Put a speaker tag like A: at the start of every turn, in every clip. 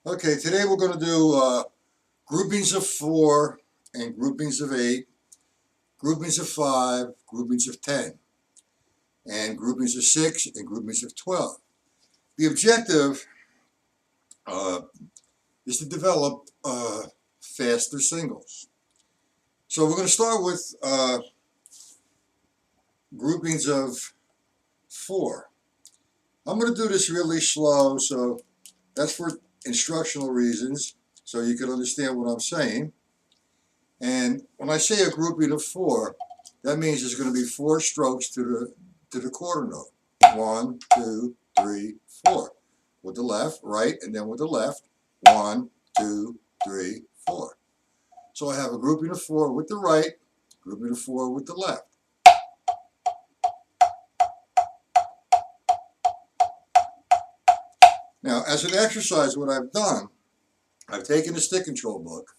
A: Okay, today we're going to do groupings of 4 and groupings of 8, groupings of 5, groupings of 10, and groupings of 6 and groupings of 12. The objective uh, is to develop faster singles. So we're going to start with groupings of 4. I'm going to do this really slow, so that's for instructional reasons, so you can understand what I'm saying. And when I say a grouping of 4, that means there's going to be 4 strokes to the quarter note. 1, 2, 3, 4. With the left, right, and then with the left. 1, 2, 3, 4. So I have a grouping of 4 with the right, grouping of 4 with the left. Now, as an exercise, what I've done, I've taken a stick control book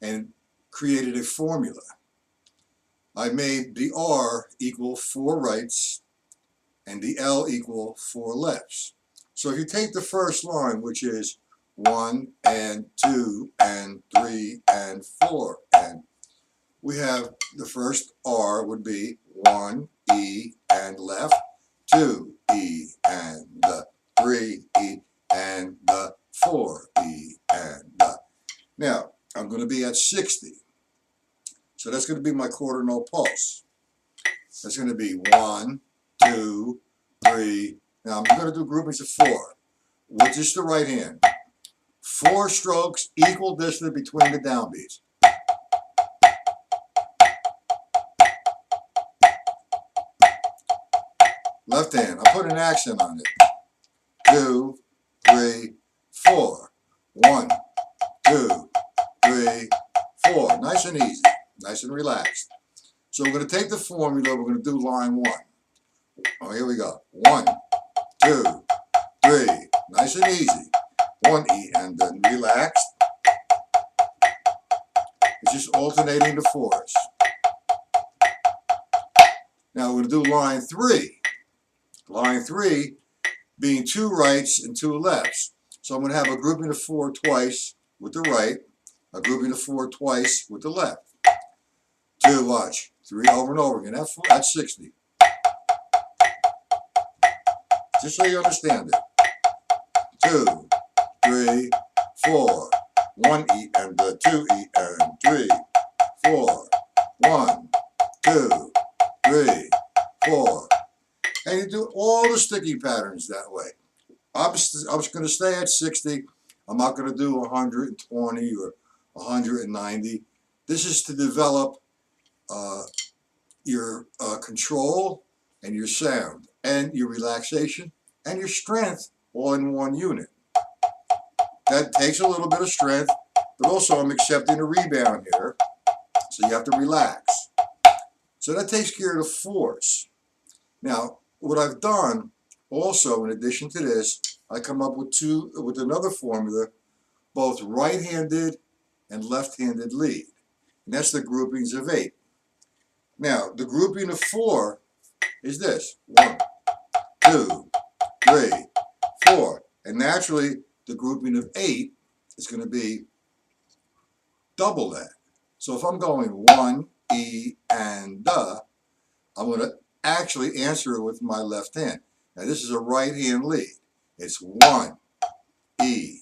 A: and created a formula. I made the R equal 4 rights and the L equal 4 lefts. So if you take the first line, which is 1 and 2 and 3 and 4, and we have the first R would be 1 E and left, 2 E and the 3 E and the 4 E and the. Now, I'm going to be at 60. So that's going to be my quarter note pulse. That's going to be 1, 2, 3. Now I'm going to do groupings of 4, which is the right hand. 4 strokes, equal distance between the downbeats. Left hand, I put an accent on it. 2, 3, 4. 1, 2, 3, 4. Nice and easy, nice and relaxed. So we're going to take the formula, we're going to do line 1. Oh, here we go. 1, 2, 3. Nice and easy. 1 E and then relaxed. It's just alternating the 4s. Now we're going to do line 3. Line 3 being 2 rights and 2 lefts. So I'm going to have a grouping of 4 twice with the right, a grouping of 4 twice with the left. 2, watch. 3 over and over again. That's 60. Just so you understand it. 2, 3, 4. 1 E and the 2 E and 3, 4. 1, 2, 3, 4. And you do all the sticky patterns that way. I'm going to stay at 60. I'm not going to do 120 or 190. This is to develop your control and your sound and your relaxation and your strength all in one unit. That takes a little bit of strength, but also I'm accepting a rebound here, so you have to relax. So that takes care of the 4s. Now, what I've done also, in addition to this, I come up with another formula, both right-handed and left-handed lead. And that's the groupings of 8. Now, the grouping of 4 is this. 1, 2, 3, 4. And naturally, the grouping of 8 is going to be double that. So if I'm going 1, E, and the, I'm going to actually answer it with my left hand. Now this is a right hand lead. It's 1, E,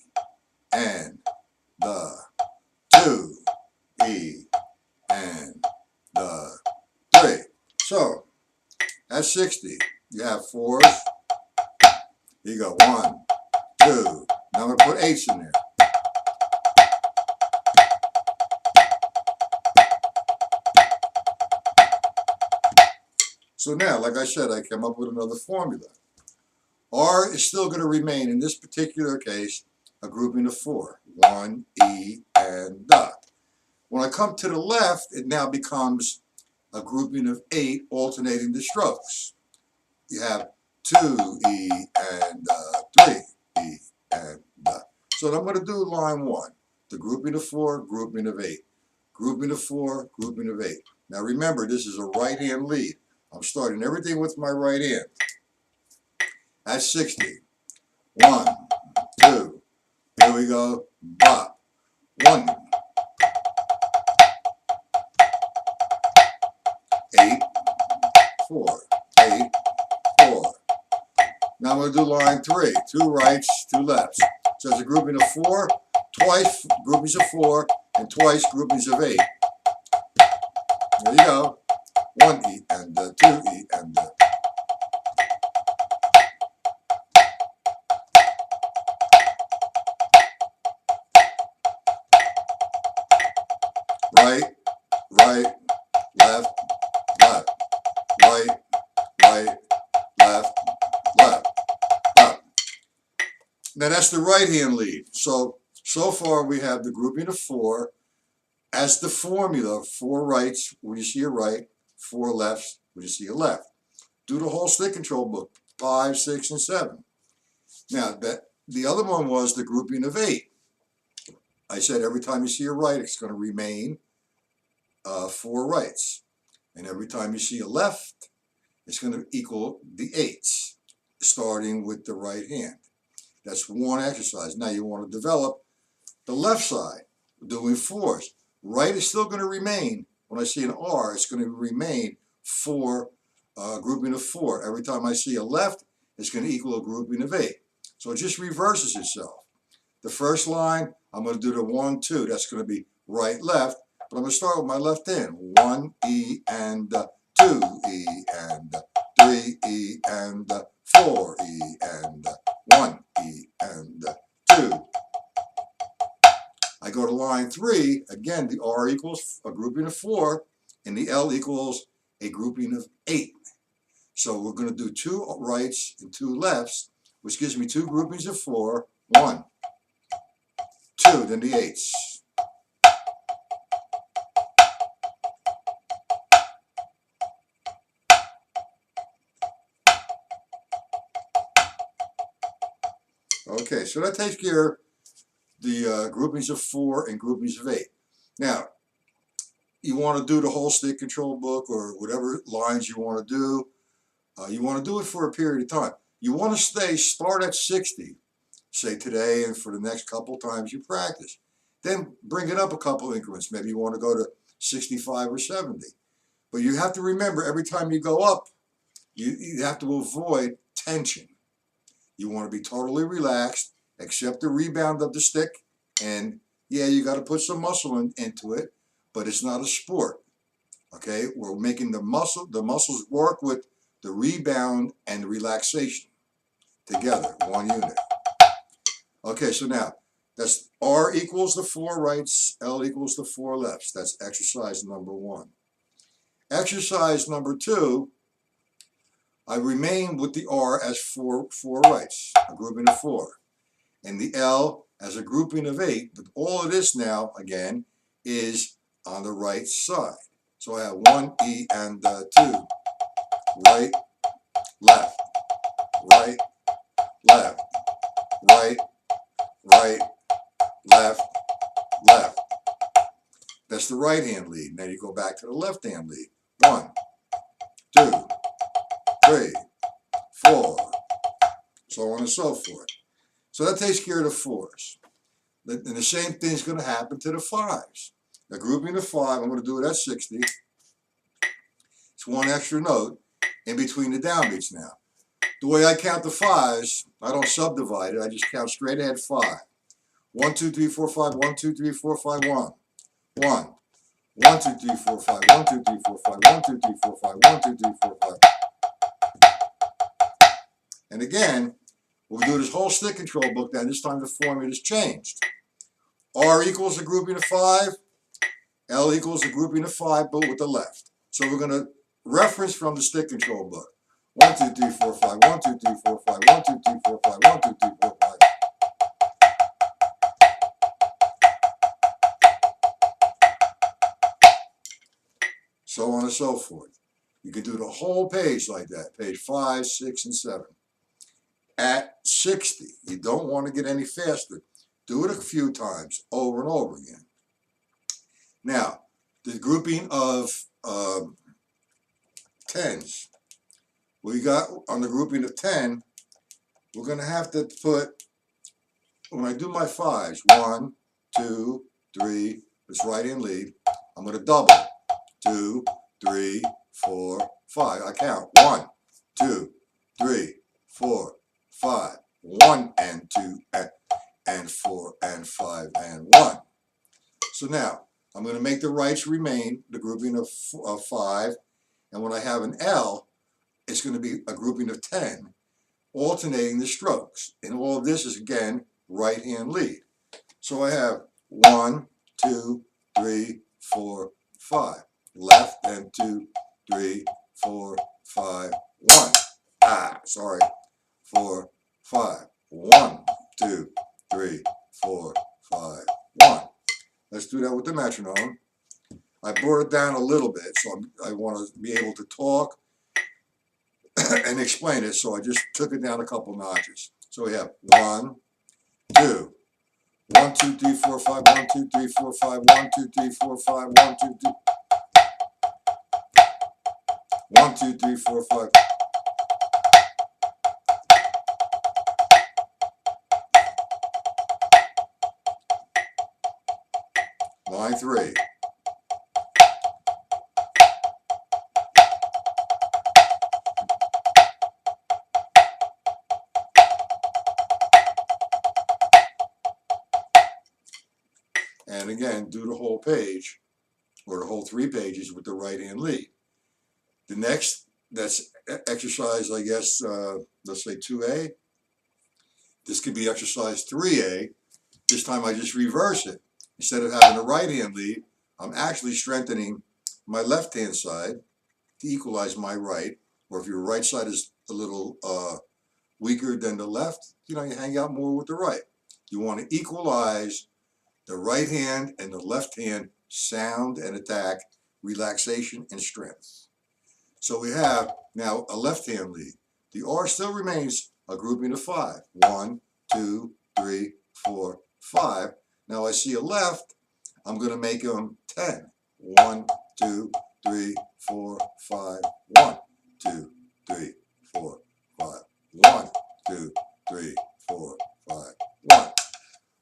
A: and the, 2, E, and the, 3. So at 60, you have 4s. You go 1, 2. Now I'm going to put 8s in there. So now, like I said, I came up with another formula. R is still going to remain, in this particular case, a grouping of 4. 1, E, and the. When I come to the left, it now becomes a grouping of 8 alternating the strokes. You have 2, E, and 3, E, and the. So I'm going to do line 1. The grouping of 4, grouping of 8. Grouping of 4, grouping of 8. Now remember, this is a right hand lead. I'm starting everything with my right hand. At 60. 1, 2, 3, Here we go. Bop. 1, 8, 4, 8, 4. Now I'm going to do line 3. 2 rights, 2 lefts. So it's a grouping of 4, twice groupings of 4, and twice groupings of 8. There you go. 1 E and 2 E and right, right, left, left, right, right, left, left, up. Now that's the right hand lead. So far we have the grouping of 4 as the formula. 4 rights when you see a right, 4 lefts when you see a left. Do the whole stick control book, 5, 6, and 7. Now the other one was the grouping of 8. I said every time you see a right, it's going to remain 4 rights. And every time you see a left, it's going to equal the 8s, starting with the right hand. That's one exercise. Now you want to develop the left side, doing 4s. Right is still going to remain. When I see an R, it's going to remain 4, grouping of 4. Every time I see a left, it's going to equal a grouping of 8. So it just reverses itself. The first line, I'm going to do the 1, 2. That's going to be right, left. But I'm going to start with my left hand. 1 E and 2 E and 3 E and 4 E and 1 E and 2. I go to line 3. Again, the R equals a grouping of 4, and the L equals a grouping of 8. So we're going to do 2 rights and 2 lefts, which gives me 2 groupings of 4. 1, 2, then the 8s. Okay, so that takes care of the groupings of 4 and groupings of 8. Now, you want to do the whole stick control book or whatever lines you want to do. You want to do it for a period of time. You want to start at 60, say today and for the next couple times you practice. Then bring it up a couple increments. Maybe you want to go to 65 or 70. But you have to remember, every time you go up, you have to avoid tension. You want to be totally relaxed, accept the rebound of the stick, and yeah, you got to put some muscle into it, but it's not a sport. Okay, we're making the muscles work with the rebound and the relaxation together, one unit. Okay, so now that's R equals the 4 rights, L equals the 4 lefts. That's exercise number 1. Exercise number 2, I remain with the R as 4 rights, a grouping of 4, and the L as a grouping of 8. But all of this now, again, is on the right side. So I have 1 E and 2, right, left, right, left, right, right, left, left. That's the right hand lead. Now you go back to the left hand lead. 1, 2, 3, 4, so on and so forth. So that takes care of the 4s. And the same thing is going to happen to the 5s. Now grouping of 5, I'm going to do it at 60. It's one extra note in between the downbeats now. The way I count the 5s, I don't subdivide it. I just count straight ahead 5. 1, 2, 3, 4, 5. 1, 2, 3, 4, 5. 1. 1. 1, 2, 3, 4, 5. 1, 2, 3, 4, 5. 1, 2, 3, 4, 5. 1, 2, 3, 4, 5. And again, we'll do this whole stick control book then. This time the formula's changed. R equals a grouping of 5. L equals a grouping of 5, but with the left. So we're going to reference from the stick control book. 1, 2, 3, 4, 5. 1, 2, 3, 4, 5. 1, 2, 3, 4, 5. 1, 2, 3, 4, 5. So on and so forth. You can do the whole page like that, page 5, 6, and 7. At 60, you don't want to get any faster. Do it a few times, over and over again. Now, the grouping of 10s. We got on the grouping of 10, we're going to have to put when I do my fives, 1, 2, 3, this right hand lead, I'm going to double. 2, 3, 4, 5. I count 1, 2, 3, 4, 5. 1 and 2 and 4 and 5 and 1. So now I'm going to make the rights remain the grouping of 5, and when I have an L, it's going to be a grouping of 10, alternating the strokes. And all of this is again right hand lead. So I have 1, 2, 3, 4, 5. Left and 2, 3, 4, 5, 1. Sorry. 4, 5. 1, 2, 3, 4, 5, 1. Let's do that with the metronome. I brought it down a little bit, so I want to be able to talk and explain it, so I just took it down a couple notches. So we have 1, 2, 1, 2, 3, 4, 5, 1, 2, 3, 4, 5, 1, 2, 3, 4, 5, 1, 2, 3, 1, 2, 3, 4, 5. Line 3. And again, do the whole page, or the whole 3 pages with the right hand lead. The next, that's exercise, I guess, let's say 2A. This could be exercise 3A. This time I just reverse it. Instead of having a right hand lead, I'm actually strengthening my left hand side to equalize my right. Or if your right side is a little weaker than the left, you hang out more with the right. You want to equalize the right hand and the left hand sound and attack, relaxation and strength. So we have now a left hand lead. The R still remains a grouping of 5. 1, 2, 3, 4, 5. Now I see a left, I'm going to make them 10. 1, 2, 3, 4, 5, 1, 2, 3, 4, 5, 1, 2, 3, 4, 5, 1.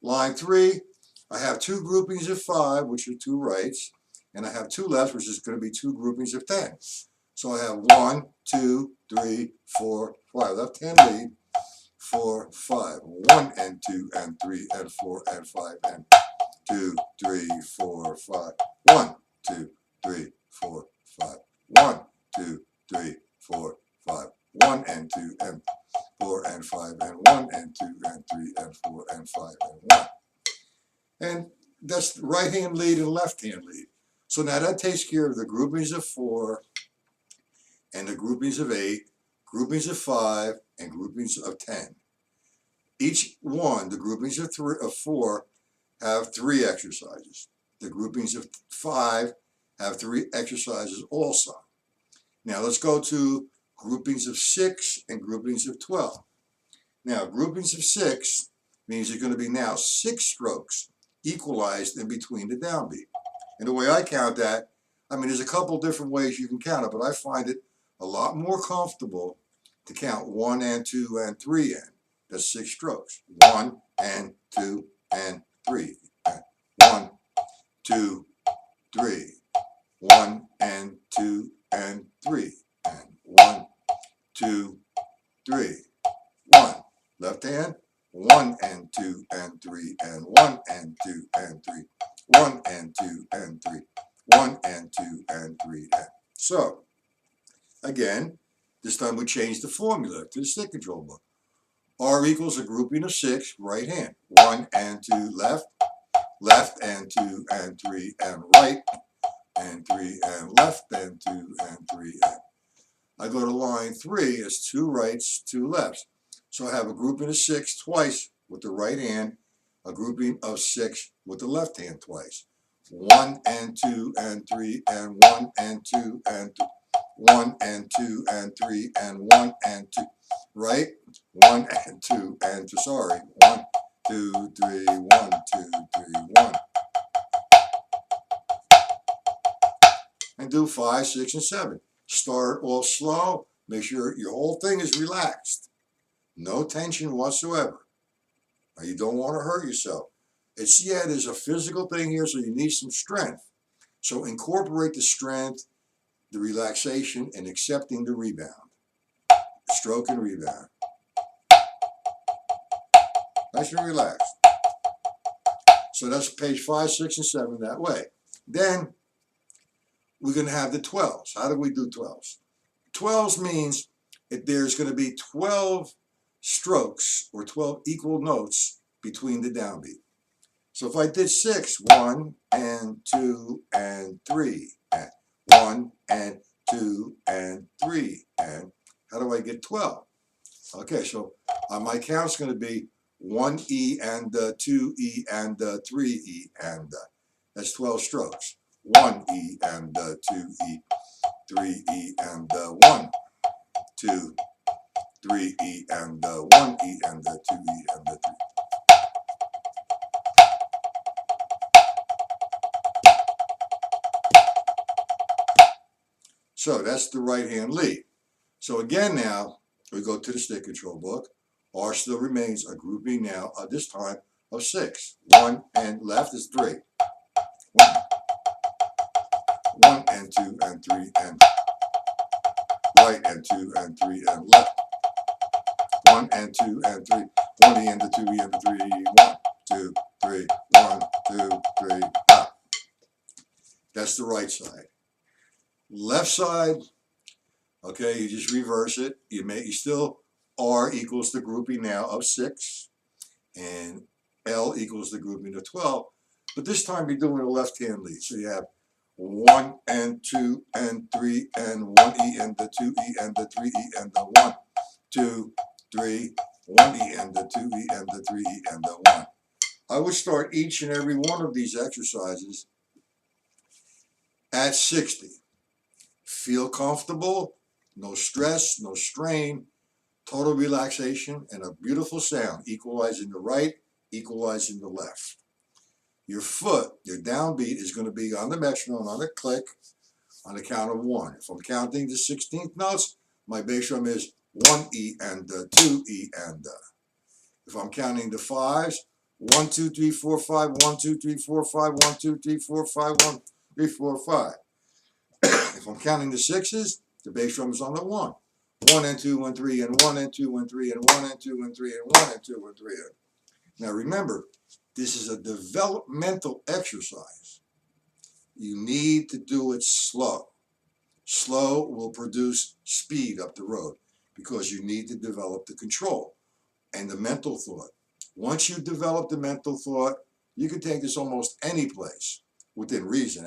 A: Line 3, I have 2 groupings of 5, which are 2 rights, and I have 2 lefts, which is going to be 2 groupings of 10. So I have 1, 2, 3, 4, 5. Left hand lead, 4, 5. 1 and 2 and 3 and 4 and 5 and 2, 3, 4, 5. 1, 2, 3, 4, 5. 1, 2, 3, 4, 5. 1 and 2 and 4 and 5 and 1 and 2 and 3 and 4 and 5 and 1. And that's right hand lead and left hand lead. So now that takes care of the groupings of 4 and the groupings of 8, groupings of 5, and groupings of 10. Each one, the groupings of 4, have 3 exercises. The groupings of 5 have 3 exercises also. Now let's go to groupings of 6 and groupings of 12. Now groupings of 6 means there's going to be now 6 strokes equalized in between the downbeat. And the way I count that, there's a couple different ways you can count it, but I find it a lot more comfortable to count 1 and 2 and 3 in. That's 6 strokes. 1 and 2 and 3. 1, 2, 3. 1 and 2 and 3. And 1, 2, 3. 1. Left hand. 1 and 2 and 3 and 1 and 2 and 3. 1 and 2 and 3. 1 and 2 and 3. And so, again, this time we change the formula to the stick control book. R equals a grouping of 6, right hand. 1 and 2 left, left and 2 and 3 and right, and 3 and left and 2 and 3 and. I go to line 3 as 2 rights, 2 lefts. So I have a grouping of 6 twice with the right hand, a grouping of 6 with the left hand twice. 1 and 2 and 3 and 1 and 2 and 2. 1 and 2 and 3 and 1 and 2. Right? 1 and 2 and 2. Sorry. 1, 2, 3, 1, 2, 3, 1. And do 5, 6, and 7. Start off slow. Make sure your whole thing is relaxed. No tension whatsoever. Now, you don't want to hurt yourself. There's a physical thing here, so you need some strength. So incorporate the strength, the relaxation, and accepting the rebound. Stroke and rebound. Nice and relaxed. So that's page 5, 6, and 7 that way. Then we're going to have the 12s. How do we do 12s? 12s means that there's going to be 12 strokes or 12 equal notes between the downbeat. So if I did 6, 1 and 2 and 3, and 1 and 2 and 3, and how do I get 12? Okay, so my count's going to be 1E and 2E and 3E, and that's 12 strokes. 1E and 2E, 3E and 1, 2, 3E and 1E and 2E and 3. So that's the right hand lead. So again now, we go to the stick control book. R still remains a grouping now, this time of 6. 1 and left is 3. 1 and 2 and 3 and right and 2 and 3 and left. 1 and 2 and 3. 1E and the 2E and the 3E. 1, 2, 3. 1, 2, 3. Ah. That's the right side. Left side, okay, you just reverse it. You still R equals the grouping now of 6, and L equals the grouping of 12. But this time you're doing a left hand lead. So you have 1 and 2 and 3 and 1E and the 2E and the 3E and the 1, 2, 3, 1E and the 2E and the 3E and the 1. I would start each and every one of these exercises at 60. Feel comfortable, no stress, no strain, total relaxation, and a beautiful sound, equalizing the right, equalizing the left. Your foot, your downbeat, is going to be on the metronome, on the click, on the count of 1. If I'm counting the 16th notes, my bass drum is 1E and 2E and. If I'm counting the 5s, 1, 2, 3, 4, 5, 1, 2, 3, 4, 5, 1, 2, 3, 4, 5, 1, 3, 4, 5. If I'm counting the 6s, the bass drum is on the 1. 1 and 2 and 3 and 1 and 2 and 3 and 1 and 2 and 3 and 1 and 2 and 3. Now remember, this is a developmental exercise. You need to do it slow. Slow will produce speed up the road because you need to develop the control and the mental thought. Once you develop the mental thought, you can take this almost any place, within reason,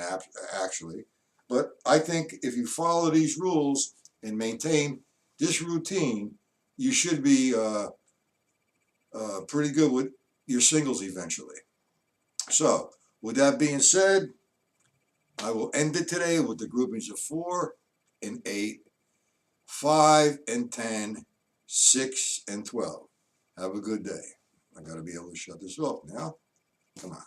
A: actually. But I think if you follow these rules and maintain this routine, you should be pretty good with your singles eventually. So, with that being said, I will end it today with the groupings of 4 and 8, 5 and 10, 6 and 12. Have a good day. I got to be able to shut this off now. Come on.